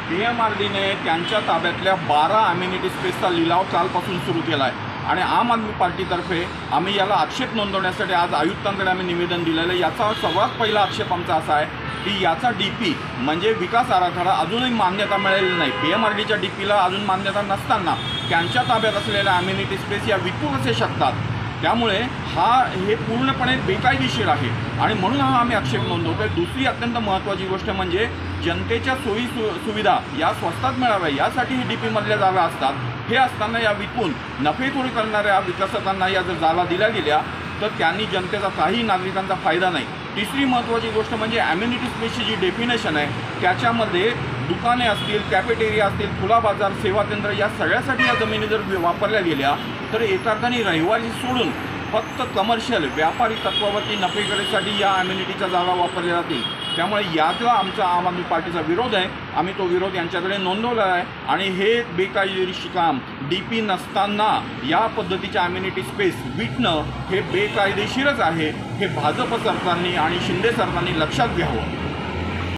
PMRDने त्यांच्या ताब्यातल्या 12 अम्युनिटी स्पेसचा लिलाव कालपासून सुरू केला आहे आणि आम आदमी पार्टीतर्फे आम्ही याला आक्षेप नोंदवण्यासाठी आज आयुक्तांकडे आम्ही निवेदन दिलेलं आहे। याचा सर्वात पहिला आक्षेप आमचा असा आहे की याचा DP म्हणजे विकास आराखडा अजूनही मान्यता मिळालेली नाही। PMRDच्या DPला अजून मान्यता नसताना त्यांच्या ताब्यात असलेल्या अम्युनिटी स्पेस या विकू कसे शकतात। त्यामुळे हे पूर्णपणे बेकायदेशीर आहे आणि म्हणून आम्ही आक्षेप नोंदवतोय। दुसरी अत्यंत महत्त्वाची गोष्ट म्हणजे जनतेच्या सोयी सुविधा या स्वस्तात मिळाव्या यासाठी ही DP मधल्या जागा असतात। हे असताना या विकून नफेखोरी करणाऱ्या विकसकांना या जर जागा दिल्या गेल्या तर त्यांनी जनतेचा काही नागरिकांचा फायदा नाही। तिसरी महत्त्वाची गोष्ट म्हणजे अम्युनिटी स्पेसची जी डेफिनेशन आहे त्याच्यामध्ये दुकाने असतील, कॅफेटेरिया असतील, खुला बाजार, सेवा केंद्र या सगळ्यासाठी या जमिनी जर वापरल्या गेल्या तर एका अर्थाने रहिवासी सोडून फक्त कमर्शियल व्यापारी तत्वावरती नफेकरीसाठी या अम्युनिटीच्या जागा वापरल्या जातील। त्यामुळे यातला आमचा आम आदमी पार्टीचा विरोध आहे। आम्ही तो विरोध यांच्याकडे नोंदवला आहे आणि हे बेकायदेशीर काम DP नसताना या पद्धतीच्या अम्युनिटी स्पेस विकणं हे बेकायदेशीरच आहे। हे भाजप सरकारने आणि शिंदे सरकारने लक्षात घ्यावं।